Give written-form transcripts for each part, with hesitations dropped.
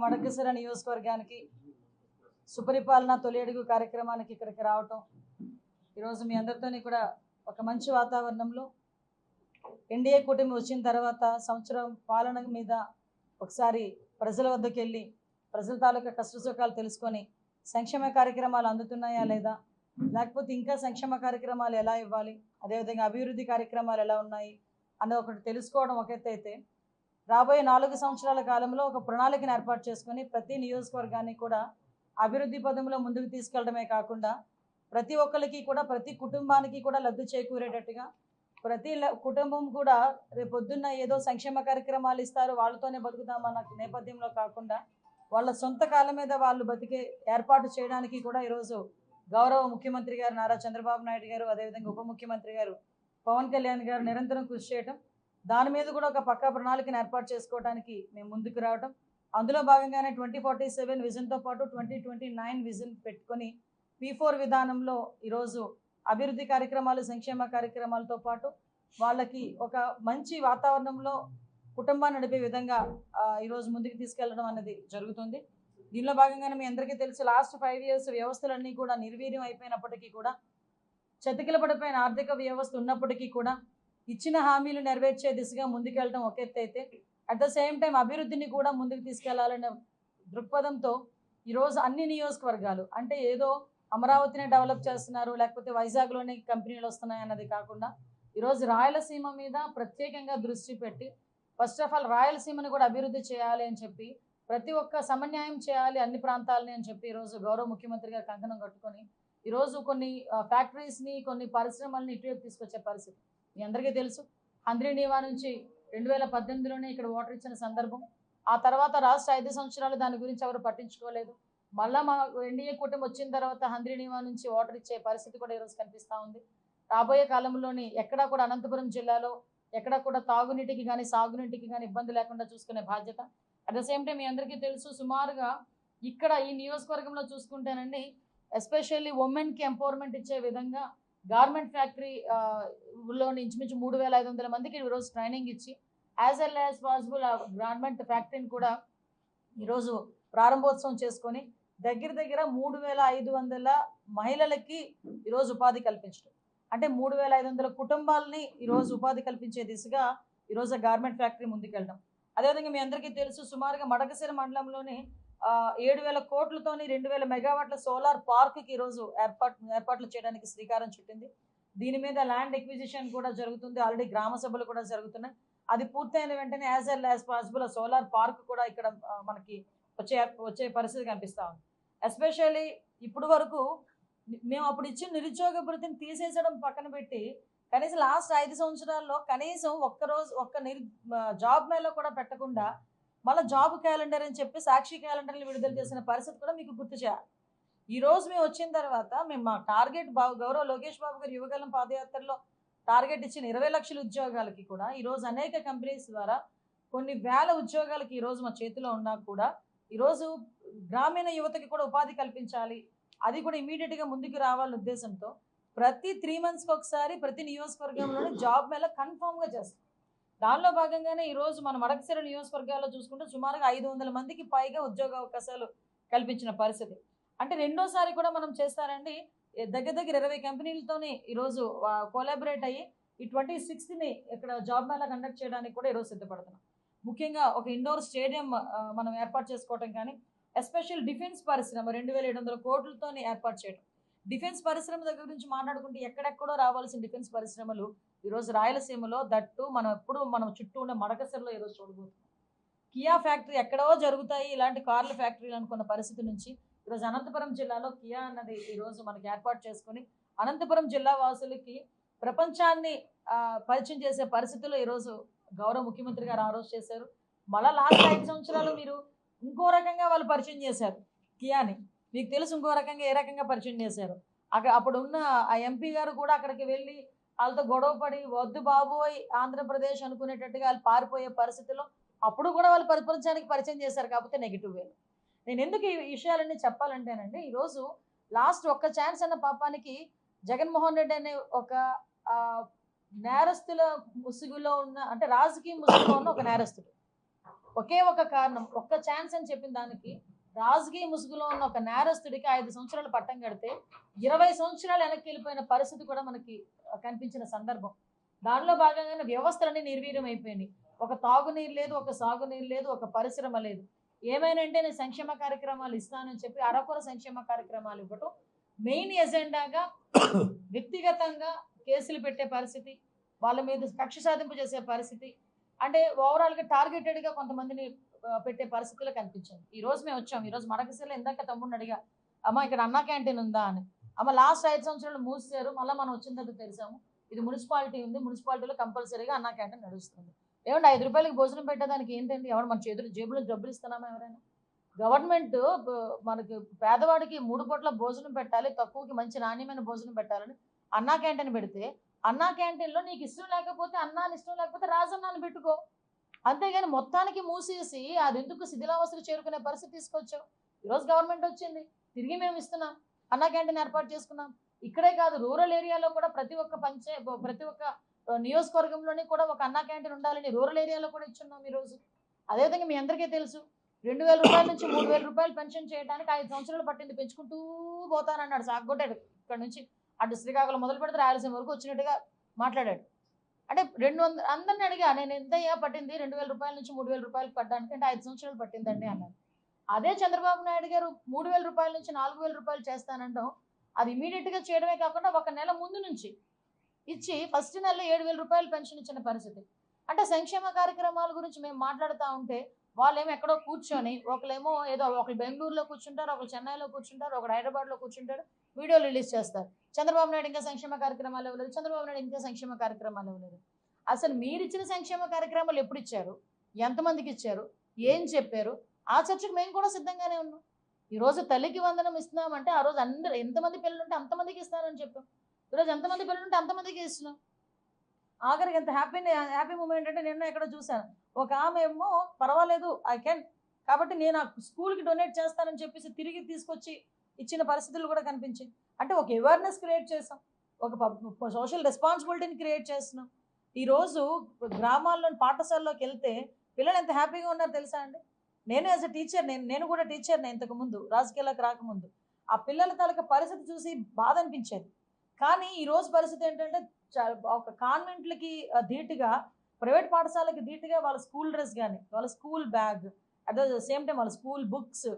మడకశిర నియోజకవర్గానికి సుపరిపాలన తొలి అడుగు కార్యక్రమానికి ఇక్కడికి రావటం ఈరోజు మీ అందరితోని కూడా ఒక మంచి వాతావరణంలో ఎన్డీఏ కూటమి వచ్చిన తర్వాత సంవత్సరం పాలన మీద ఒకసారి ప్రజల వద్దకు వెళ్ళి ప్రజల తాలూకా కష్టసుఖాలు తెలుసుకొని సంక్షేమ కార్యక్రమాలు అందుతున్నాయా లేదా, లేకపోతే ఇంకా సంక్షేమ కార్యక్రమాలు ఎలా ఇవ్వాలి, అదేవిధంగా అభివృద్ధి కార్యక్రమాలు ఎలా ఉన్నాయి అన్నది ఒకటి తెలుసుకోవడం ఒక ఎత్తు అయితే, రాబోయే 4 సంవత్సరాల కాలంలో ఒక ప్రణాళికను ఏర్పాటు చేసుకొని ప్రతి నియోజకవర్గాన్ని కూడా అభివృద్ధి పదంలో ముందుకు తీసుకెళ్లడమే కాకుండా ప్రతి ఒక్కరికి కూడా ప్రతి కుటుంబానికి కూడా లబ్ధి చేకూరేటట్టుగా ప్రతి కుటుంబం కూడా రేపొద్దున్న ఏదో సంక్షేమ కార్యక్రమాలు ఇస్తారు వాళ్ళతోనే బతుకుతామన్న నేపథ్యంలో కాకుండా వాళ్ళ సొంత కాళ్ళ మీద వాళ్ళు బతికే ఏర్పాటు చేయడానికి కూడా ఈరోజు గౌరవ ముఖ్యమంత్రి గారు నారా చంద్రబాబు నాయుడు గారు, అదేవిధంగా ఉప ముఖ్యమంత్రి గారు పవన్ కళ్యాణ్ గారు నిరంతరం కృషి చేయడం, దాని మీద కూడా ఒక పక్కా ప్రణాళికను ఏర్పాటు చేసుకోవడానికి మేము ముందుకు రావడం, అందులో భాగంగానే 2047 విజన్తో పాటు 2029 విజన్ పెట్టుకొని P4 విధానంలో ఈరోజు అభివృద్ధి కార్యక్రమాలు సంక్షేమ కార్యక్రమాలతో పాటు వాళ్ళకి ఒక మంచి వాతావరణంలో కుటుంబాన్ని నడిపే విధంగా ఈరోజు ముందుకు తీసుకెళ్లడం అనేది జరుగుతుంది. దీనిలో భాగంగానే మీ అందరికీ తెలుసు, లాస్ట్ 5 ఇయర్స్ వ్యవస్థలన్నీ కూడా నిర్వీర్యం అయిపోయినప్పటికీ కూడా, చతికిల పడిపోయిన ఆర్థిక వ్యవస్థ ఉన్నప్పటికీ కూడా ఇచ్చిన హామీలు నెరవేర్చే దిశగా ముందుకెళ్ళడం ఒక ఎత్తు అయితే, అట్ ద సేమ్ టైం అభివృద్ధిని కూడా ముందుకు తీసుకెళ్లాలనే దృక్పథంతో ఈరోజు అన్ని నియోజకవర్గాలు, అంటే ఏదో అమరావతిని డెవలప్ చేస్తున్నారు లేకపోతే వైజాగ్లోని కంపెనీలు వస్తున్నాయి అన్నది కాకుండా ఈరోజు రాయలసీమ మీద ప్రత్యేకంగా దృష్టి పెట్టి ఫస్ట్ ఆఫ్ ఆల్ రాయలసీమను కూడా అభివృద్ధి చేయాలి అని చెప్పి, ప్రతి ఒక్క సమన్యాయం చేయాలి అన్ని ప్రాంతాలని అని చెప్పి ఈరోజు గౌరవ ముఖ్యమంత్రి గారు కంకణం కట్టుకొని ఈరోజు కొన్ని ఫ్యాక్టరీస్ని కొన్ని పరిశ్రమల్ని ఇటువైపు తీసుకొచ్చే పరిస్థితి మీ అందరికీ తెలుసు. హంద్రీనీవా నుంచి 2018లోనే ఇక్కడ వాటర్ ఇచ్చిన సందర్భం, ఆ తర్వాత రాష్ట్ర 5 సంవత్సరాలు దాని గురించి ఎవరు పట్టించుకోలేదు. మళ్ళీ మా ఎన్డీఏ కూటమి వచ్చిన తర్వాత హంద్రీనీవా నుంచి వాటర్ ఇచ్చే పరిస్థితి కూడా ఈరోజు కనిపిస్తూ ఉంది. రాబోయే కాలంలోని ఎక్కడా కూడా అనంతపురం జిల్లాలో ఎక్కడా కూడా తాగునీటికి కానీ సాగునీటికి కానీ ఇబ్బంది లేకుండా చూసుకునే బాధ్యత. అట్ ద సేమ్ టైం మీ అందరికీ తెలుసు, సుమారుగా ఇక్కడ ఈ నియోజకవర్గంలో చూసుకుంటేనండి ఎస్పెషల్లీ ఉమెన్కి ఎంపవర్మెంట్ ఇచ్చే విధంగా గార్మెంట్ ఫ్యాక్టరీ లోని ఇంచుమించు 3500 మందికి ఈరోజు ట్రైనింగ్ ఇచ్చి యాజ్ వెల్ యాజ్ పాసిబుల్ ఆ గార్మెంట్ ఫ్యాక్టరీని కూడా ఈరోజు ప్రారంభోత్సవం చేసుకొని దగ్గర 3500 మహిళలకి ఈరోజు ఉపాధి కల్పించడం, అంటే 3500 కుటుంబాలని ఈరోజు ఉపాధి కల్పించే దిశగా ఈరోజు గార్మెంట్ ఫ్యాక్టరీ ముందుకెళ్ళడం. అదేవిధంగా మీ అందరికీ తెలుసు, సుమారుగా మడకశిర మండలంలోని 7,000 కోట్లతోని 2,000 మెగావాట్ల సోలార్ పార్క్కి ఈరోజు ఏర్పాట్లు చేయడానికి శ్రీకారం చుట్టింది. దీని మీద ల్యాండ్ ఎక్విజిషన్ కూడా జరుగుతుంది, ఆల్రెడీ గ్రామ సభలు కూడా జరుగుతున్నాయి. అది పూర్తయిన వెంటనే as well as possible solar park కూడా ఇక్కడ మనకి వచ్చే పరిస్థితి కనిపిస్తూ ఉంది. ఎస్పెషల్లీ ఇప్పుడు వరకు మేము అప్పుడు ఇచ్చిన నిరుద్యోగ భృతిని తీసేసడం పక్కన పెట్టి కనీసం లాస్ట్ 5 సంవత్సరాల్లో కనీసం ఒక్క జాబ్ మేళలో కూడా పెట్టకుండా మళ్ళీ జాబ్ క్యాలెండర్ అని చెప్పి సాక్షి క్యాలెండర్ని విడుదల చేసిన పరిస్థితి కూడా మీకు గుర్తు చేయాలి. ఈరోజు మేము వచ్చిన తర్వాత మేము మా టార్గెట్ గౌరవ లోకేష్ బాబు గారు యువగలం పాదయాత్రలో టార్గెట్ ఇచ్చిన 20 లక్షల ఉద్యోగాలకి కూడా ఈరోజు అనేక కంపెనీస్ ద్వారా కొన్ని వేల ఉద్యోగాలకి ఈరోజు మా చేతిలో ఉన్నా కూడా ఈరోజు గ్రామీణ యువతకి కూడా ఉపాధి కల్పించాలి, అది కూడా ఇమీడియట్గా ముందుకు రావాలనే ఉద్దేశంతో ప్రతి 3 మంత్స్కి ఒకసారి ప్రతి నియోజకవర్గంలోనే జాబ్ మేళ కన్ఫామ్గా చేస్తాం. దానిలో భాగంగానే ఈరోజు మన మడకశిర నియోజకవర్గాల్లో చూసుకుంటే సుమారుగా 500 మందికి పైగా ఉద్యోగ అవకాశాలు కల్పించిన పరిస్థితి. అంటే రెండోసారి కూడా మనం చేస్తారండి దగ్గర 20 కంపెనీలతోనే ఈరోజు కోలాబరేట్ అయ్యి ఈ 26ని ఇక్కడ జాబ్ మేళా కండక్ట్ చేయడానికి కూడా ఈరోజు సిద్ధపడుతున్నాం. ముఖ్యంగా ఒక ఇండోర్ స్టేడియం మనం ఏర్పాటు చేసుకోవడం కానీ, ఎస్పెషల్ డిఫెన్స్ పరిశ్రమ 2,700 కోట్లతోని ఏర్పాటు చేయడం. డిఫెన్స్ పరిశ్రమ దగ్గర నుంచి మాట్లాడుకుంటే ఎక్కడెక్కడో రావాల్సిన డిఫెన్స్ పరిశ్రమలు ఈరోజు రాయలసీమలో, దట్టు మనం చుట్టూ ఉన్న మడకశిరలో ఈరోజు చూడబోతున్నాం. కియా ఫ్యాక్టరీ ఎక్కడో జరుగుతాయి ఇలాంటి కార్ల ఫ్యాక్టరీలు అనుకున్న పరిస్థితి నుంచి ఈరోజు అనంతపురం జిల్లాలో కియా అన్నది ఈరోజు మనకి ఏర్పాటు చేసుకొని అనంతపురం జిల్లా వాసులకి ప్రపంచాన్ని పరిచయం చేసే పరిస్థితుల్లో ఈరోజు గౌరవ ముఖ్యమంత్రి గారు ఆ రోజు చేశారు. మళ్ళీ లాస్ట్ 5 సంవత్సరాలు మీరు ఇంకో రకంగా వాళ్ళు పరిచయం చేశారు కియాని. మీకు తెలుసు ఇంకో రకంగా ఏ రకంగా పరిచయం చేశారు. అప్పుడున్న ఆ ఎంపీ గారు కూడా అక్కడికి వెళ్ళి వాళ్ళతో గొడవపడి వద్దు బాబోయ్ ఆంధ్రప్రదేశ్ అనుకునేటట్టుగా వాళ్ళు పారిపోయే పరిస్థితుల్లో అప్పుడు కూడా వాళ్ళు ప్రపంచానికి పరిచయం చేశారు, కాకపోతే నెగిటివ్ వే. నేను ఎందుకు ఈ విషయాలన్నీ చెప్పాలంటేనండి, ఈరోజు లాస్ట్ ఒక్క ఛాన్స్ అన్న పాపానికి జగన్మోహన్ రెడ్డి అనే ఒక నేరస్తుల ముసుగులో ఉన్న, అంటే రాజకీయ ముసుగులో ఉన్న ఒక నేరస్తుడు. ఒకే ఒక కారణం, ఒక్క ఛాన్స్ అని చెప్పిన దానికి రాజకీయ ముసుగులో ఉన్న ఒక నేరస్తుడికి 5 సంవత్సరాలు పట్టం కడితే 20 సంవత్సరాలు వెనక్కి వెళ్ళిపోయిన పరిస్థితి కూడా మనకి కనిపించిన సందర్భం. దానిలో భాగంగానే వ్యవస్థలన్నీ నిర్వీర్యం అయిపోయినాయి. ఒక తాగునీరు లేదు, ఒక సాగునీరు లేదు, ఒక పరిశ్రమ లేదు. ఏమైనా అంటే నేను సంక్షేమ కార్యక్రమాలు ఇస్తానని చెప్పి అరకొర సంక్షేమ కార్యక్రమాలు ఇవ్వటం మెయిన్ ఎజెండాగా వ్యక్తిగతంగా కేసులు పెట్టే పరిస్థితి, వాళ్ళ మీద కక్ష సాధింపు చేసే పరిస్థితి, అంటే ఓవరాల్గా టార్గెటెడ్గా కొంతమందిని పెట్టే పరిస్థితులు కనిపించింది. ఈ రోజు మేము వచ్చాం, ఈరోజు మడకసిరిలో ఇందాక తమ్ముడిని అడిగా, అమ్మ ఇక్కడ అన్నా క్యాంటీన్ ఉందా అని. అమ్మ లాస్ట్ 5 సంవత్సరాలు మూసారు, మళ్ళీ మనం వచ్చిన తర్వాత తెలిసాము ఇది మున్సిపాలిటీ ఉంది, మున్సిపాలిటీలో కంపల్సరీగా అన్నా క్యాంటీన్ నడుస్తుంది. ఏమంటే 5 రూపాయలకి భోజనం పెట్టడానికి ఏంటండి, ఎవరు మన జేబులో డబ్బులు ఇస్తున్నామా ఎవరైనా? గవర్నమెంట్ మనకి పేదవాడికి 3 పూట్ల భోజనం పెట్టాలి, తక్కువకి మంచి నాణ్యమైన భోజనం పెట్టాలని అన్నా క్యాంటీన్ పెడితే, అన్నా క్యాంటీన్లో నీకు ఇష్టం లేకపోతే, అన్నాన్ని ఇష్టం లేకపోతే రాజన్నాన్ని పెట్టుకో, అంతేగాని మొత్తానికి మూసేసి అది ఎందుకు శిథిలావస్థకు చేరుకునే పరిస్థితి తీసుకొచ్చావు. ఈరోజు గవర్నమెంట్ వచ్చింది, తిరిగి మేము ఇస్తున్నాం, అన్నా క్యాంటీన్ ఏర్పాటు చేసుకున్నాం. ఇక్కడే కాదు, రూరల్ ఏరియాలో కూడా ప్రతి ఒక్క నియోజకవర్గంలోని కూడా ఒక అన్నా క్యాంటీన్ ఉండాలని రూరల్ ఏరియాలో కూడా ఇచ్చున్నాం ఈరోజు. అదేవిధంగా మీ అందరికీ తెలుసు, 2,000 రూపాయల నుంచి 3,000 రూపాయలు పెన్షన్ చేయడానికి 5 సంవత్సరాలు పట్టింది, పెంచుకుంటూ పోతానన్నాడు. సాగొట్టాడు, ఇక్కడ నుంచి అటు శ్రీకాకుళం మొదలు పెడితే రాయలసీమ వరకు వచ్చినట్టుగా మాట్లాడాడు. అంటే 200 అందరిని అడిగా, నేను ఎంతయ్యా పట్టింది 2,000 రూపాయల నుంచి 3,000 రూపాయలు పడ్డానికి అంటే 5 సంవత్సరాలు పట్టిందండి అన్నారు. అదే చంద్రబాబు నాయుడు గారు 3,000 రూపాయల నుంచి 4,000 రూపాయలు చేస్తానంటాం, అది ఇమీడియట్గా చేయడమే కాకుండా 1 నెల ముందు నుంచి ఇచ్చి ఫస్ట్ నెలలో 7,000 రూపాయలు పెన్షన్ ఇచ్చిన పరిస్థితి. అంటే సంక్షేమ కార్యక్రమాల గురించి మేము మాట్లాడుతూ ఉంటే వాళ్ళేమో ఎక్కడో కూర్చొని, ఒకళ్ళేమో ఏదో ఒకళ్ళు బెంగళూరులో కూర్చుంటారు, ఒకళ్ళు చెన్నైలో కూర్చుంటారు, ఒకడు హైదరాబాద్లో కూర్చుంటారు, వీడియోలు రిలీజ్ చేస్తారు. చంద్రబాబు నాయుడు ఇంకా సంక్షేమ కార్యక్రమాలు ఇవ్వలేదు, చంద్రబాబు నాయుడు ఇంకా సంక్షేమ కార్యక్రమాలు ఇవ్వలేదు. అసలు మీరు ఇచ్చిన సంక్షేమ కార్యక్రమాలు ఎప్పుడు ఇచ్చారు, ఎంతమందికి ఇచ్చారు, ఏం చెప్పారు, ఆ చర్చకు మేము కూడా సిద్ధంగానే ఉన్నాం. ఈరోజు తల్లికి వందనం ఇస్తున్నామంటే ఆ రోజు అందరూ ఎంతమంది పిల్లలు ఉంటే అంతమందికి ఇస్తానని చెప్పాం. ఈరోజు ఎంతమంది పిల్లలు ఉంటే అంతమందికి ఇస్తున్నాం. ఆఖరికి ఎంత హ్యాపీ మూమెంట్ అంటే నిన్న ఎక్కడో చూశాను, ఒక ఆమె ఏమో పర్వాలేదు ఐ కెన్ కాబట్టి నేను ఆ స్కూల్కి డొనేట్ చేస్తానని చెప్పేసి తిరిగి తీసుకొచ్చి ఇచ్చిన పరిస్థితులు కూడా కనిపించింది. అంటే ఒక అవేర్నెస్ క్రియేట్ చేసాం, ఒక సోషల్ రెస్పాన్సిబిలిటీని క్రియేట్ చేస్తున్నాం. ఈరోజు గ్రామాల్లోని పాఠశాలలోకి వెళ్తే పిల్లలు ఎంత హ్యాపీగా ఉన్నారో తెలుసా అండి. నేను యాజ్ అ టీచర్, నేను కూడా టీచర్ని ఇంతకుముందు రాజకీయాలకు రాకముందు. ఆ పిల్లల తాలూకా పరిస్థితి చూసి బాధ అనిపించేది. కానీ ఈరోజు పరిస్థితి ఏంటంటే ఒక కాన్వెంట్లకి ధీటుగా, ప్రైవేట్ పాఠశాలకి ధీటుగా వాళ్ళ స్కూల్ డ్రెస్ కానీ, వాళ్ళ school bag, at the same time వాళ్ళ స్కూల్ బుక్స్,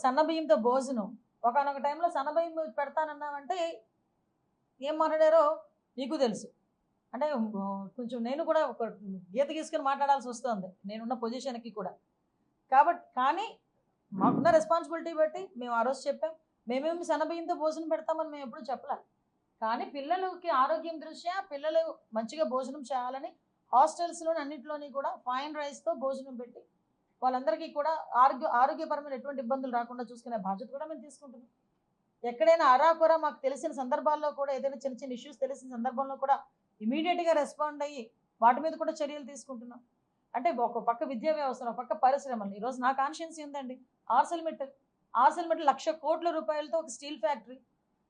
సన్నబియ్యంతో భోజనం. ఒకనొక టైంలో సన్నబియ్యం పెడతానన్నామంటే ఏం మాట్లాడారో నీకు తెలుసు. అంటే కొంచెం నేను కూడా ఒక గీత గీసుకొని మాట్లాడాల్సి వస్తుంది నేనున్న పొజిషన్కి కూడా. కానీ మాకున్న రెస్పాన్సిబిలిటీ బట్టి మేము ఆ రోజు చెప్పాం, మేమేమి సన్నబియ్యంతో భోజనం పెడతామని మేము ఎప్పుడు చెప్పలే. కానీ పిల్లలకి ఆరోగ్యం దృష్ట్యా పిల్లలు మంచిగా భోజనం చేయాలని హాస్టల్స్లోని అన్నింటిలోని కూడా ఫైన్ రైస్తో భోజనం పెట్టి వాళ్ళందరికీ కూడా ఆరోగ్యపరమైన ఎటువంటి ఇబ్బందులు రాకుండా చూసుకునే బాధ్యత కూడా మేము తీసుకుంటున్నాం. ఎక్కడైనా అరాకొర మాకు తెలిసిన సందర్భాల్లో కూడా, ఏదైనా చిన్న చిన్న ఇష్యూస్ తెలిసిన సందర్భంలో కూడా ఇమీడియట్గా రెస్పాండ్ అయ్యి వాటి మీద కూడా చర్యలు తీసుకుంటున్నాం. అంటే ఒక పక్క విద్యా వ్యవస్థ, ఒక పక్క పరిశ్రమలు. ఈరోజు నా కాన్షియన్సీ ఉందండి, ఆర్సెల్మెటల్ 1,00,00,000 కోట్ల రూపాయలతో ఒక స్టీల్ ఫ్యాక్టరీ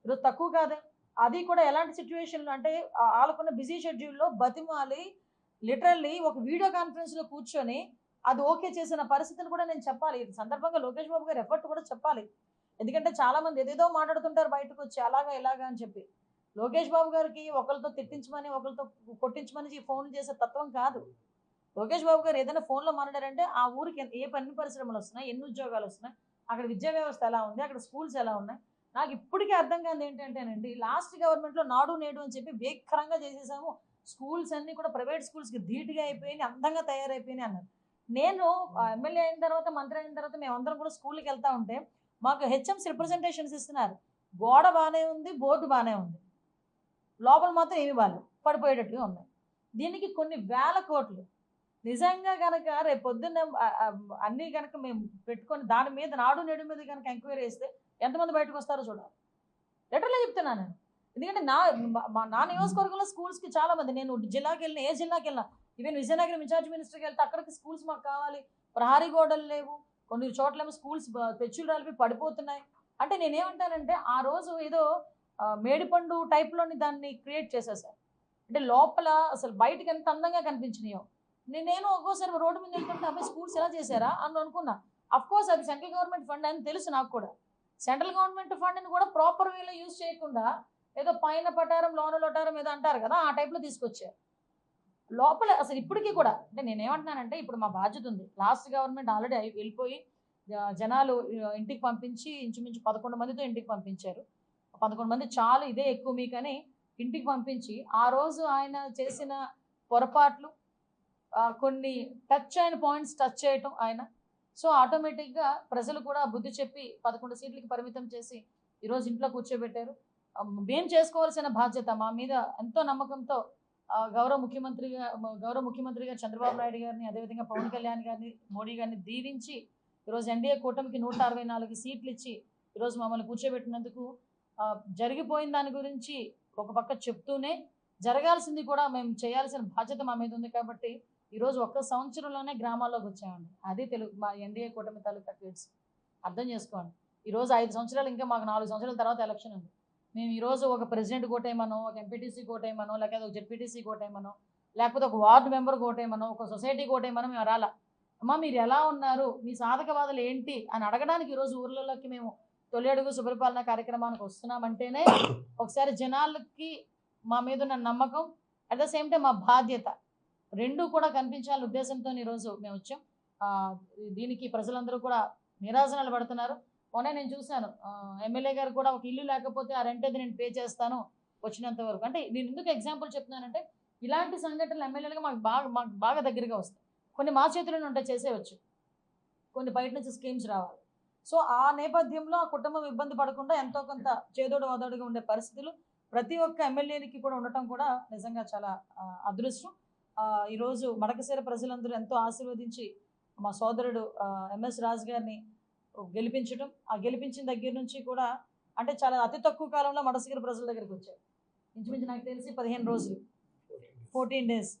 ఈరోజు తక్కువ కాదే. అది కూడా ఎలాంటి సిచ్యువేషన్లో అంటే వాళ్ళకున్న బిజీ షెడ్యూల్లో బతిమాలి లిటరల్లీ ఒక వీడియో కాన్ఫరెన్స్లో కూర్చొని అది ఓకే చేసిన పరిస్థితిని కూడా నేను చెప్పాలి. ఈ సందర్భంగా లోకేష్ బాబు గారు ఎఫర్ట్ కూడా చెప్పాలి. ఎందుకంటే చాలామంది ఏదేదో మాట్లాడుతుంటారు బయటకు వచ్చి, అలాగా ఇలాగా అని చెప్పి. లోకేష్ బాబు గారికి ఒకరితో తిట్టించమని, ఒకరితో కొట్టించమని ఫోన్ చేసే తత్వం కాదు. లోకేష్ బాబు గారు ఏదైనా ఫోన్లో మాట్లాడారంటే ఆ ఊరికి ఏ పని పరిశ్రమలు వస్తున్నాయి, ఎన్ని ఉద్యోగాలు వస్తున్నాయి, అక్కడ విద్యా వ్యవస్థ ఎలా ఉంది, అక్కడ స్కూల్స్ ఎలా ఉన్నాయి. నాకు ఇప్పటికీ అర్థం కాదు ఏంటంటేనండి, లాస్ట్ గవర్నమెంట్లో నాడు నేడు అని చెప్పి భీకరంగా చేసేసాము, స్కూల్స్ అన్నీ కూడా ప్రైవేట్ స్కూల్స్కి ధీటుగా అయిపోయినాయి, అందంగా తయారైపోయినాయి అన్నారు. నేను ఎమ్మెల్యే అయిన తర్వాత, మంత్రి అయిన తర్వాత మేమందరం కూడా స్కూల్కి వెళ్తూ ఉంటే మాకు హెచ్ఎంస్ రిప్రజెంటేషన్స్ ఇస్తున్నారు. గోడ బాగానే ఉంది, బోర్డు బాగానే ఉంది, లోపల మాత్రం ఏమి బాగాలేదు, పడిపోయేటట్టుగా ఉన్నాయి. దీనికి కొన్ని వేల కోట్లు. నిజంగా కనుక రేపు పొద్దున్న అన్నీ కనుక మేము పెట్టుకొని దాని మీద నాడు నేడు మీద కనుక ఎంక్వైరీ చేస్తే ఎంతమంది బయటకు వస్తారో చూడాలి. లెటర్లో చెప్తున్నాను నేను. ఎందుకంటే నా నియోజకవర్గంలో స్కూల్స్కి చాలామంది, నేను జిల్లాకి వెళ్ళిన, ఏ జిల్లాకి వెళ్ళినా, ఈవెన్ విజయనగరం ఇన్ఛార్జ్ మినిస్టర్కి వెళ్తే అక్కడికి స్కూల్స్ మాకు కావాలి, ప్రహారీ గోడలు లేవు, కొన్ని చోట్లేమో స్కూల్స్ పెచ్చులు రాలిపి పడిపోతున్నాయి. అంటే నేనేమంటానంటే ఆ రోజు ఏదో మేడిపండు టైప్లోని దాన్ని క్రియేట్ చేసేసారు. అంటే లోపల అసలు బయటకు ఎంత అందంగా కనిపించినాయో. నేను ఒక్కోసారి రోడ్డు మీద వెళ్తుంటే అబ్బాయి స్కూల్స్ ఎలా చేశారా అని అనుకున్నా. అఫ్కోర్స్ అది సెంట్రల్ గవర్నమెంట్ ఫండ్ అని తెలుసు నాకు కూడా. సెంట్రల్ గవర్నమెంట్ ఫండ్ని కూడా ప్రాపర్ వేలో యూజ్ చేయకుండా ఏదో పైన పటారం లోన లొటారం ఏదో అంటారు కదా, ఆ టైప్లో తీసుకొచ్చారు. లోపల అసలు ఇప్పటికీ కూడా అంటే నేనేమంటున్నానంటే, ఇప్పుడు మా బాధ్యత ఉంది. లాస్ట్ గవర్నమెంట్ ఆల్రెడీ వెళ్ళిపోయి జనాలు ఇంటికి పంపించి ఇంచుమించు 11 మందితో ఇంటికి పంపించారు. 11 మంది చాలు, ఇదే ఎక్కువ మీకని ఇంటికి పంపించి ఆ రోజు ఆయన చేసిన పొరపాట్లు, కొన్ని టచ్ అయిన పాయింట్స్ టచ్ చేయటం ఆయన. సో ఆటోమేటిక్గా ప్రజలు కూడా బుద్ధి చెప్పి 11 సీట్లకి పరిమితం చేసి ఈరోజు ఇంట్లో కూర్చోబెట్టారు. మేము చేసుకోవాల్సిన బాధ్యత మా మీద ఎంతో నమ్మకంతో గౌరవ ముఖ్యమంత్రిగా చంద్రబాబు నాయుడు గారిని, అదేవిధంగా పవన్ కళ్యాణ్ గారిని, మోడీ గారిని దీవించి ఈరోజు ఎన్డీఏ కూటమికి 164 సీట్లు ఇచ్చి ఈరోజు మమ్మల్ని కూర్చోబెట్టినందుకు జరిగిపోయిన దాని గురించి ఒక పక్క చెప్తూనే జరగాల్సింది కూడా మేము చేయాల్సిన బాధ్యత మా మీద ఉంది. కాబట్టి ఈరోజు ఒక్క సంవత్సరంలోనే గ్రామాల్లోకి వచ్చామండి. అది మా ఎన్డీఏ కూటమి తాలూకా కిడ్స్ అర్థం చేసుకోండి. ఈరోజు 5 సంవత్సరాలు, ఇంకా మాకు 4 సంవత్సరాల తర్వాత ఎలక్షన్ ఉంది. మేము ఈరోజు ఒక ప్రెసిడెంట్ కోటేయమనో, ఒక ఎంపీటీసీ కోటేయమనో, లేకపోతే ఒక జెడ్పీటీసీ కోటేయమనో, లేకపోతే ఒక వార్డు మెంబర్ కోటేయమనో, ఒక సొసైటీ కోటేయమనో మేము రాలా. అమ్మ మీరు ఎలా ఉన్నారు, మీ సాధక బాధలు ఏంటి అని అడగడానికి ఈరోజు ఊర్లలోకి మేము తొలి అడుగు సుపరిపాలన కార్యక్రమానికి వస్తున్నామంటేనే ఒకసారి జనాలకి మా మీద ఉన్న నమ్మకం, అట్ ద సేమ్ టైం మా బాధ్యత రెండూ కూడా కనిపించాలనే ఉద్దేశంతో ఈరోజు మేము వచ్చాం. దీనికి ప్రజలందరూ కూడా నిరాశనాలు పడుతున్నారు. మొన్న నేను చూశాను, ఎమ్మెల్యే గారు కూడా ఒక ఇల్లు లేకపోతే ఆ రెంట్ అది నేను పే చేస్తాను వచ్చినంత వరకు. అంటే నేను ఎందుకు ఎగ్జాంపుల్ చెప్తున్నానంటే, ఇలాంటి సంఘటనలు ఎమ్మెల్యేలుగా మాకు బాగా దగ్గరగా వస్తాయి. కొన్ని మా చేతుల్లోనే ఉంటే చేసేయచ్చు, కొన్ని బయట నుంచి స్కీమ్స్ రావాలి. సో ఆ నేపథ్యంలో ఆ కుటుంబం ఇబ్బంది పడకుండా ఎంతో కొంత చేదోడు వాదోడుగా ఉండే పరిస్థితులు ప్రతి ఒక్క ఎమ్మెల్యేనికి కూడా ఉండటం కూడా నిజంగా చాలా అదృష్టం. ఈరోజు మడకశిర ప్రజలందరూ ఎంతో ఆశీర్వదించి మా సోదరుడు ఎంఎస్ రాజు గారిని గెలిపించడం, ఆ గెలిపించిన దగ్గర నుంచి కూడా అంటే చాలా అతి తక్కువ కాలంలో మడకశిర ప్రజల దగ్గరికి వచ్చారు. ఇంచుమించు నాకు తెలిసి 15 రోజులు, 14 డేస్.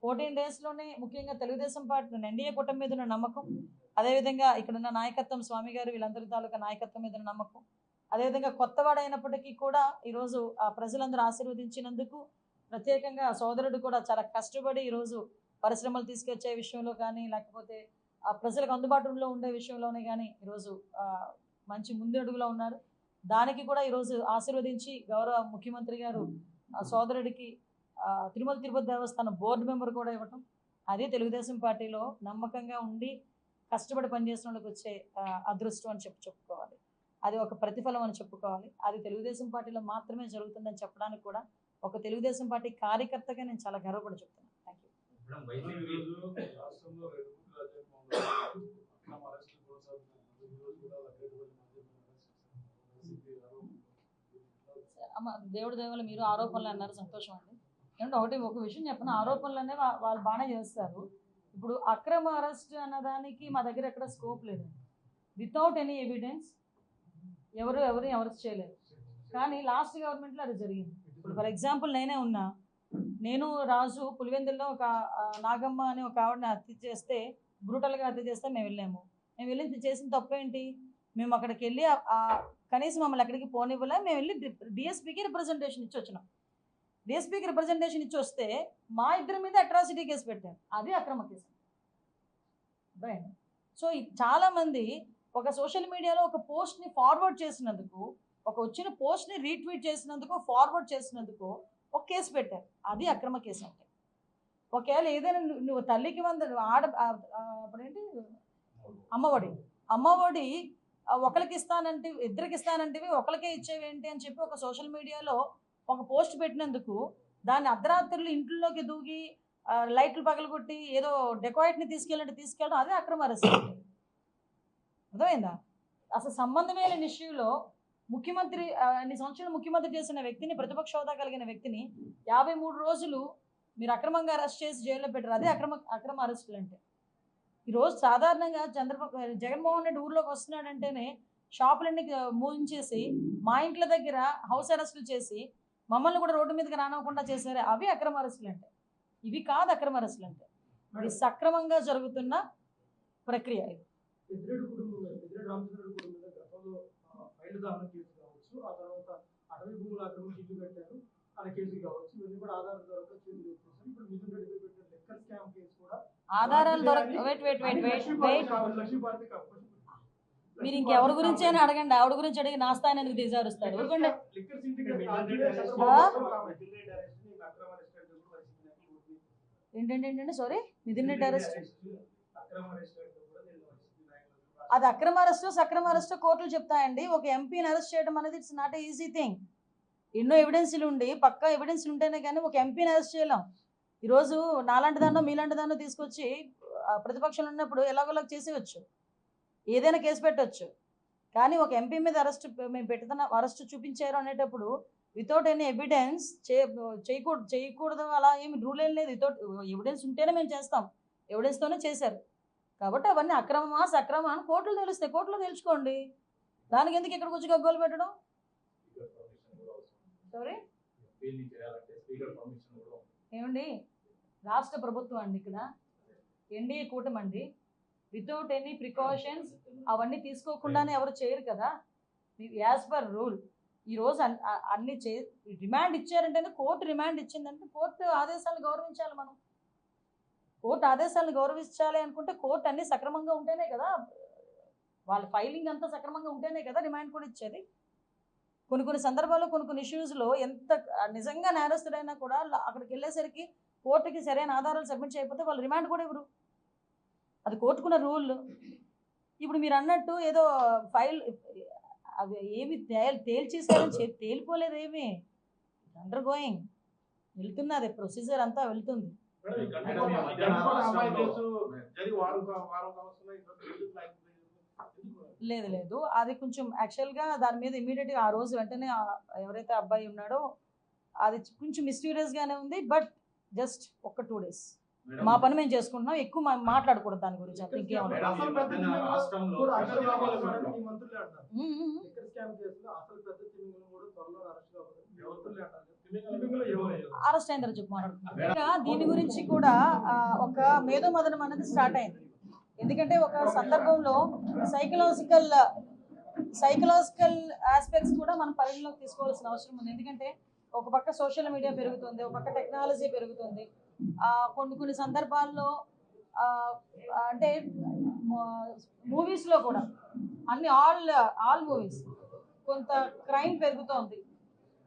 14 డేస్లోనే ముఖ్యంగా తెలుగుదేశం పార్టీ ఎన్డీఏ కూటమి మీద ఉన్న నమ్మకం, అదేవిధంగా ఇక్కడున్న నాయకత్వం, స్వామి గారు వీళ్ళందరి తాలూకా నాయకత్వం మీద ఉన్న నమ్మకం, అదేవిధంగా కొత్తవాడైనప్పటికీ కూడా ఈరోజు ఆ ప్రజలందరూ ఆశీర్వదించినందుకు ప్రత్యేకంగా సోదరుడు కూడా చాలా కష్టపడి ఈరోజు పరిశ్రమలు తీసుకొచ్చే విషయంలో కానీ, లేకపోతే ఆ ప్రజలకు అందుబాటులో ఉండే విషయంలోనే కానీ ఈరోజు మంచి ముందడుగులో ఉన్నారు. దానికి కూడా ఈరోజు ఆశీర్వదించి గౌరవ ముఖ్యమంత్రి గారు సోదరుడికి తిరుమల తిరుపతి దేవస్థానం బోర్డు మెంబర్ కూడా ఇవ్వటం, అదే తెలుగుదేశం పార్టీలో నమ్మకంగా ఉండి కష్టపడి పనిచేసిన వాళ్ళకి వచ్చే అదృష్టం అని చెప్పుకోవాలి. అది ఒక ప్రతిఫలం అని చెప్పుకోవాలి. అది తెలుగుదేశం పార్టీలో మాత్రమే జరుగుతుందని చెప్పడానికి కూడా ఒక తెలుగుదేశం పార్టీ కార్యకర్తగా నేను చాలా గర్వపడి చెప్తున్నాను. Thank you. దేవుడి దేవల మీరు ఆరోపణలు అన్నారు, సంతోషం అండి. ఏమంటే ఒక విషయం చెప్పను, ఆరోపణలు అనే వాళ్ళు బాగానే చేస్తారు. ఇప్పుడు అక్రమ అరెస్ట్ అన్నదానికి మా దగ్గర ఎక్కడ స్కోప్ లేదండి. వితౌట్ ఎనీ ఎవిడెన్స్ ఎవరిని అరెస్ట్ చేయలేదు. కానీ లాస్ట్ గవర్నమెంట్లో అది జరిగింది. ఇప్పుడు ఫర్ ఎగ్జాంపుల్ నేనే ఉన్నా, నేను రాజు పులివెందుల్లో ఒక నాగమ్మ అని ఒక ఆవిడని హత్య చేస్తే, బ్రూటల్గా హత్య చేస్తే మేము వెళ్ళాము. మేము వెళ్ళి చేసిన తప్పేంటి, మేము అక్కడికి వెళ్ళి కనీసం మమ్మల్ని ఎక్కడికి పోనివ్వలే. మేము వెళ్ళి డిఎస్పీకి రిప్రజెంటేషన్ ఇచ్చి వచ్చినాం. డిఎస్పీకి రిప్రజెంటేషన్ ఇచ్చి వస్తే మా ఇద్దరి మీద అట్రాసిటీ కేసు పెట్టారు. అది అక్రమ కేసు. రైట్. సో చాలామంది ఒక సోషల్ మీడియాలో ఒక పోస్ట్ని ఫార్వర్డ్ చేసినందుకు, ఒక వచ్చిన పోస్ట్ని రీట్వీట్ చేసినందుకు, ఫార్వర్డ్ చేసినందుకు ఒక కేసు పెట్టారు. అది అక్రమ కేసు. అంటే ఒకవేళ ఏదైనా నువ్వు తల్లికి అప్పుడేంటి అమ్మఒడి ఒకరికి ఇస్తానంటే, ఇద్దరికి ఇస్తానంటివి ఒకరికే ఇచ్చేవేంటి అని చెప్పి ఒక సోషల్ మీడియాలో ఒక పోస్ట్ పెట్టినందుకు దాన్ని అర్ధరాత్రులు ఇంట్లోకి దూగి లైట్లు పగలగొట్టి ఏదో డెకాయిట్ని తీసుకెళ్ళడం అదే అక్రమ అరెస్ట్. అర్థమైందా? అసలు సంబంధమే లేని ఇష్యూలో ముఖ్యమంత్రి అన్ని సంవత్సరాలు ముఖ్యమంత్రి చేసిన వ్యక్తిని, ప్రతిపక్ష హోదా కలిగిన వ్యక్తిని 53 రోజులు మీరు అక్రమంగా అరెస్ట్ చేసి జైల్లో పెట్టారు. అదే అక్రమ అరెస్టులు అంటే. ఈరోజు సాధారణంగా జగన్మోహన్ రెడ్డి ఊర్లోకి వస్తున్నాడంటేనే షాపులన్నీ మూయించేసి మా ఇంట్ల దగ్గర హౌస్ అరెస్టులు చేసి మమ్మల్ని కూడా రోడ్డు మీదకి రానివ్వకుండా చేశారు. అవి అక్రమ అరెస్టులు అంటే. ఇవి కాదు అక్రమ అరెస్టులు అంటే. ఇది సక్రమంగా జరుగుతున్న ప్రక్రియ. ఇది దానం కేసు కావచ్చు, ఆ తర్వాత అటవీ భూముల ఆక్రమణ ఇల్లు కట్టారు, అనే కేసులు కావచ్చు, ఇవన్నీ కూడా ఆధారాలు దొరక చేతులు ఎత్తుకొస్తారు. ఇప్పుడు మిథున్ రెడ్డి పెట్టిన లిక్కర్ స్కామ్ కేసు కూడా ఆధారాలు మీరు ఇంకెవరి గురించి అయినా అడగండి, ఆవిడ గురించి అడిగి నా స్థాయిని ఎందుకు దిగజారుస్తారు? ఏంటంటే సారీ, మిథున్ రెడ్డి అరెస్ట్ అది అక్రమ అరెస్టో సక్రమ అరెస్టో కోర్టులు చెప్తాయండి. ఒక ఎంపీని అరెస్ట్ చేయడం అనేది it's not a easy thing. ఎన్నో ఎవిడెన్స్లు ఉండి పక్కా ఎవిడెన్స్లు ఉంటేనే కానీ ఒక ఎంపీని అరెస్ట్ చేయలేం. ఈరోజు నాలాంటి దాన్నో మీలాంటి దాన్నో తీసుకొచ్చి ప్రతిపక్షంలో ఉన్నప్పుడు ఎలాగోలాగ చేసేవచ్చు, ఏదైనా కేసు పెట్టవచ్చు. కానీ ఒక ఎంపీ మీద మేము పెడుతున్న అరెస్ట్ చూపించారు అనేటప్పుడు వితౌట్ ఎనీ ఎవిడెన్స్ చేయకూడదు అలా ఏమి రూల్ ఏం లేదు. వితౌట్ ఎవిడెన్స్ ఉంటేనే మేము చేస్తాం, ఎవిడెన్స్తోనే చేశారు. కాబట్టి అవన్నీ అక్రమమా సక్రమా అని కోర్టులు తెలుస్తాయి, కోర్టులో తెలుసుకోండి. దానికి ఎందుకు ఇక్కడికి వచ్చి గగ్గోలు పెట్టడం? సారీ ఏమండి, రాష్ట్ర ప్రభుత్వం అండి, ఇక్కడ ఎన్డీఏ కూటమి అండి. వితౌట్ ఎనీ ప్రికాషన్స్ అవన్నీ తీసుకోకుండానే ఎవరు చేయరు కదా, యాజ్ పర్ రూల్. ఈరోజు అన్ని రిమాండ్ ఇచ్చారంటేనే కోర్టు రిమాండ్ ఇచ్చిందంటే కోర్టు ఆదేశాలను గౌరవించాలి. మనం కోర్టు ఆదేశాలను గౌరవించాలి అనుకుంటే కోర్టు అన్ని సక్రమంగా ఉంటేనే కదా, వాళ్ళ ఫైలింగ్ అంతా సక్రమంగా ఉంటేనే కదా రిమాండ్ కూడా ఇచ్చేది. కొన్ని సందర్భాల్లో కొన్ని ఇష్యూస్లో ఎంత నిజంగా నేరస్తుడైనా కూడా అక్కడికి వెళ్ళేసరికి కోర్టుకి సరైన ఆధారాలు సబ్మిట్ చేయకపోతే వాళ్ళు రిమాండ్ కూడా ఇవ్వరు. అది కోర్టుకున్న రూల్. ఇప్పుడు మీరు అన్నట్టు ఏదో ఫైల్ అవి ఏమి తేల్చేసారని తేలిపోలేదు, ఏమి అండర్ గోయింగ్ వెళ్తున్నది, ప్రొసీజర్ అంతా వెళ్తుంది. లేదు అది కొంచెం యాక్చువల్గా దాని మీద ఇమీడియట్గా ఆ రోజు వెంటనే ఎవరైతే అబ్బాయి ఉన్నాడో అది కొంచెం మిస్టీరియస్గానే ఉంది. బట్ జస్ట్ ఒక 2 days మా పని మేము చేసుకుంటున్నాం, ఎక్కువ మాట్లాడకూడదు దాని గురించి. అంత అరెస్ట్ అయిన చెప్పు మాట్లాడుకుంటున్నాం. దీని గురించి కూడా ఒక మేధోమథనం అనేది స్టార్ట్ అయింది. ఎందుకంటే ఒక సందర్భంలో సైకలాజికల్ ఆస్పెక్ట్స్ కూడా మనం పరిగణలోకి తీసుకోవాల్సిన అవసరం ఉంది. ఎందుకంటే ఒక పక్క సోషల్ మీడియా పెరుగుతుంది, ఒక పక్క టెక్నాలజీ పెరుగుతుంది. కొన్ని సందర్భాల్లో అంటే మూవీస్లో కూడా అన్ని ఆల్ మూవీస్ కొంత క్రైమ్ పెరుగుతోంది,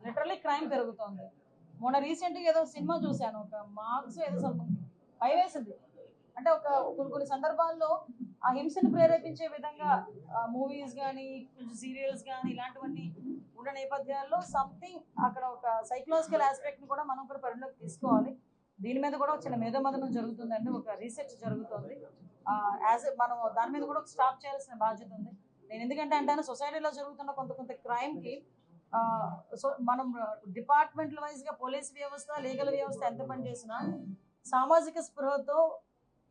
లిటరలీ క్రైమ్ పెరుగుతోంది. మొన్న రీసెంట్గా ఏదో సినిమా చూశాను, ఒక మార్క్స్ ఏదో భయవేసింది. అంటే కొన్ని సందర్భాల్లో ఆ హింసను ప్రేరేపించే విధంగా మూవీస్ కానీ సీరియల్స్ కానీ ఇలాంటివన్నీ ఉన్న నేపథ్యాల్లో సంథింగ్ అక్కడ ఒక సైకలాజికల్ ఆస్పెక్ట్ని కూడా మనం కూడా పరిగణలోకి తీసుకోవాలి. దీని మీద కూడా చిన్న మేధోమథనం జరుగుతుందండి, ఒక రీసెర్చ్ జరుగుతుంది. మనం దాని మీద కూడా స్టాప్ చేయాల్సిన బాధ్యత ఉంది. నేను ఎందుకంటే అంటే సొసైటీలో జరుగుతున్న కొంత క్రైమ్కి మనం డిపార్ట్మెంట్ల వైజ్గా పోలీస్ వ్యవస్థ, లీగల్ వ్యవస్థ ఎంత పనిచేసినా సామాజిక స్పృహతో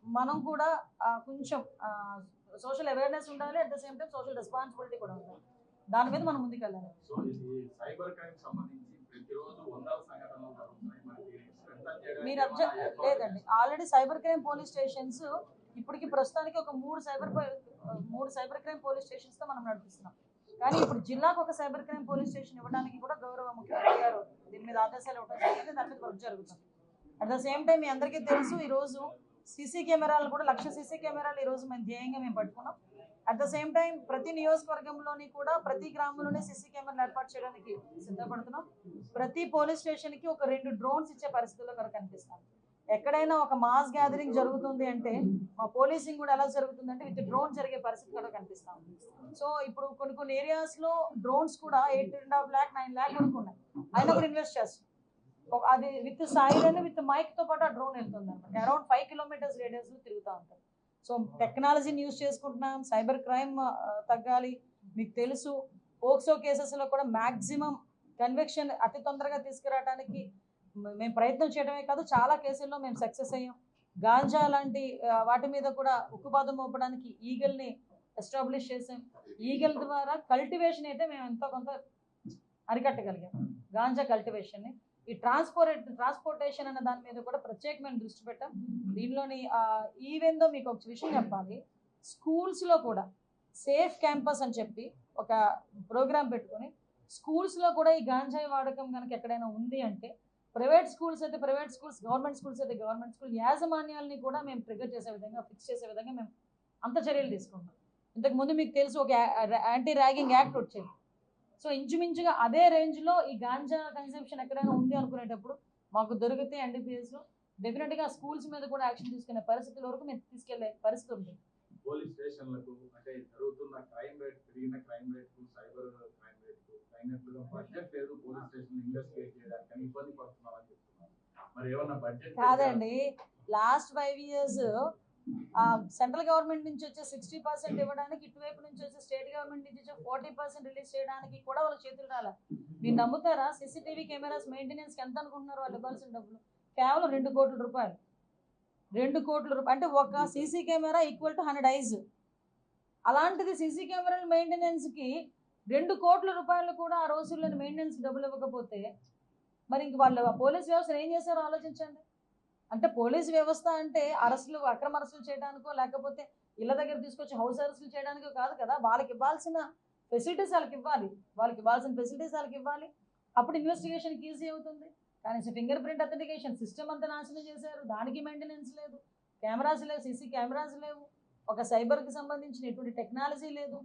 మనం కూడా కొంచెం సోషల్ అవేర్నెస్ ఉండాలి, at the same time social responsibility కూడా ఉండాలి. దాని మీద మనం ముందుకెళ్ళాలి. మీరు లేదండి, already cyber crime police stations ఇప్పటికి ప్రస్తుతానికి ఒక 3 సైబర్ క్రైమ్ పోలీస్ స్టేషన్స్తో మనం నడిపిస్తున్నాం. కానీ ఇప్పుడు జిల్లాకు ఒక సైబర్ క్రైమ్ పోలీస్ స్టేషన్ ఇవ్వడానికి కూడా గౌరవ ముఖ్యమంత్రి గారు దీని మీద ఆదేశాలు ఇవ్వడం జరిగింది. దాని మీద వర్క్ జరుగుతుంది. అట్ ద సేమ్ టైం మీ అందరికీ తెలుసు, ఈరోజు సీసీ కెమెరాలు కూడా 1,00,000 సీసీ కెమెరాలు ఈరోజు ధ్యేయంగా మేము పట్టుకున్నాం. అట్ ద సేమ్ టైం ప్రతి నియోజకవర్గంలోని కూడా ప్రతి గ్రామంలోనే సీసీ కెమెరాలు ఏర్పాటు చేయడానికి సిద్ధపడుతున్నాం. ప్రతి పోలీస్ స్టేషన్కి ఒక 2 డ్రోన్స్ ఇచ్చే పరిస్థితుల్లో కూడా కనిపిస్తాం. ఎక్కడైనా ఒక మాస్ గ్యాదరింగ్ జరుగుతుంది అంటే మా పోలీసింగ్ కూడా ఎలా జరుగుతుందంటే విత్ డ్రోన్ జరిగే పరిస్థితి కూడా కనిపిస్తాం. సో ఇప్పుడు కొన్ని ఏరియాస్లో డ్రోన్స్ కూడా 8.5 lakh 9 lakh వరకు ఉన్నాయి, అయినా కూడా ఇన్వెస్ట్ చేస్తాం. అది విత్ సైరన్ విత్ మైక్తో పాటు ఆ డ్రోన్ వెళ్తుంది అనమాట. అరౌండ్ 5 kilometers రేడియస్లో తిరుగుతూ ఉంటాం. సో టెక్నాలజీని యూజ్ చేసుకుంటున్నాం. సైబర్ క్రైమ్ తగ్గాలి. మీకు తెలుసు పోక్సో కేసెస్లో కూడా మ్యాక్సిమం కన్విక్షన్ అతి తొందరగా తీసుకురావడానికి మేము ప్రయత్నం చేయడమే కాదు, చాలా కేసుల్లో మేము సక్సెస్ అయ్యాం. గాంజా లాంటి వాటి మీద కూడా ఉక్కుపాదం మోపడానికి ఈగల్ని ఎస్టాబ్లిష్ చేసాం. ఈగల్ ద్వారా కల్టివేషన్ అయితే మేము ఎంతో కొంత అరికట్టగలిగాం, గాంజా కల్టివేషన్ని. ఈ ట్రాన్స్పోర్టేషన్ అన్న దాని మీద కూడా ప్రత్యేకమైన దృష్టి పెట్టాం. దీనిలోని ఈవెందో మీకు ఒక విషయం చెప్పాలి, స్కూల్స్లో కూడా సేఫ్ క్యాంపస్ అని చెప్పి ఒక ప్రోగ్రామ్ పెట్టుకొని స్కూల్స్లో కూడా ఈ గాంజాయి వాడకం కనుక ఎక్కడైనా ఉంది అంటే ప్రైవేట్ స్కూల్స్ అయితే ప్రైవేట్ స్కూల్స్, గవర్నమెంట్ స్కూల్స్ అయితే గవర్నమెంట్ స్కూల్ యాజమాన్యాలని కూడా మేము ట్రిగర్ చేసే విధంగా, ఫిక్స్ చేసే విధంగా మేము అంత చర్యలు తీసుకుంటాం. ఇంతకుముందు మీకు తెలుసు ఒక యాంటీ ర్యాగింగ్ యాక్ట్ వచ్చేది. సో ఇంచుమించుగా అదే రేంజ్లో ఈ గాంజా కన్సంప్షన్ ఎక్కడైనా ఉంది అనుకునేటప్పుడు మాకు దొరికితే ఎన్డీపీఎస్లో డెఫినెట్గా స్కూల్స్ మీద కూడా యాక్షన్ తీసుకునే పరిస్థితుల వరకు మేము తీసుకెళ్లే పరిస్థితి ఉంది. పోలీస్ స్టేషన్లకు అంటే జరుగుతున్న క్రైమ్ రేట్, పెరిగిన crime rate, cyber crime rate అయినట్లుగా బడ్జెట్ లేదు పోలీస్ స్టేషన్ ఇన్వెస్టిగేట్ చేయడానికి ఇబ్బంది పడుతున్నారని చెప్తున్నారు. మరి ఏమన్నా బడ్జెట్ కాదండి, లాస్ట్ 5 years సెంట్రల్ గవర్నమెంట్ నుంచి వచ్చే 60% ఇవ్వడానికి, ఇటువైపు నుంచి వచ్చే స్టేట్ గవర్నమెంట్ నుంచి వచ్చే 40% రిలీజ్ చేయడానికి కూడా వాళ్ళ చేతులు రాలే. మీరు నమ్ముతారా? సీసీటీవీ కెమెరాస్ మెయింటెనెన్స్కి ఎంత అనుకుంటున్నారు వాళ్ళు ఇవ్వాల్సిన డబ్బులు? కేవలం 2 కోట్ల రూపాయలు. 2 కోట్ల రూపాయలు అంటే ఒక CC camera equal to 100 eyes. అలాంటిది సీసీ కెమెరాల మెయింటెనెన్స్కి 2 కోట్ల రూపాయలు కూడా ఆ రోజుల్లో మెయింటెనెన్స్ డబ్బులు ఇవ్వకపోతే మరి ఇంక వాళ్ళు పోలీస్ వ్యవస్థను ఏం చేశారో ఆలోచించండి. అంటే పోలీస్ వ్యవస్థ అంటే అరెస్టులు, అక్రమ అరెస్టులు చేయడానికో లేకపోతే ఇళ్ళ దగ్గర తీసుకొచ్చి హౌస్ అరెస్టులు చేయడానికో కాదు కదా. వాళ్ళకి ఇవ్వాల్సిన ఫెసిలిటీస్ వాళ్ళకి ఇవ్వాలి, అప్పుడు ఇన్వెస్టిగేషన్కి ఈజీ అవుతుంది. కానీ ఫింగర్ ప్రింట్ అథెంటికేషన్ సిస్టమ్ అంతా నాశనం చేశారు. దానికి మెయింటెనెన్స్ లేదు, కెమెరాస్ లేవు, సీసీ కెమెరాస్ లేవు, ఒక సైబర్కి సంబంధించిన ఎటువంటి టెక్నాలజీ లేదు.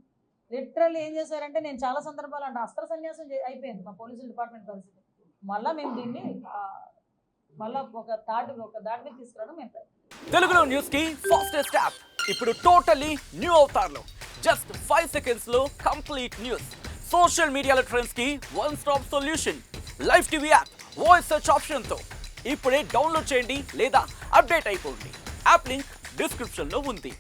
లిటరల్లీ ఏం చేశారంటే, నేను చాలా సందర్భాలు అంటే అస్త్ర సన్యాసం అయిపోయింది మా పోలీసుల డిపార్ట్మెంట్ పరిస్థితి. మళ్ళీ మేము దీన్ని మళ్ళీ ఒక దాటి మీద తీసుకురావడం మేము. తెలుగులో న్యూస్ కి ఫాస్టెస్ట్ యాప్ ఇప్పుడు టోటలీ న్యూ అవతార్లో జస్ట్ 5 seconds లో కంప్లీట్ న్యూస్. సోషల్ మీడియాలో ట్రెండ్స్ కి one stop solution. Live TV app voice search option తో ఇప్పుడే డౌన్లోడ్ చేయండి లేదా అప్డేట్ అయిపోండి. యాప్ లింక్ డిస్క్రిప్షన్ లో ఉంది.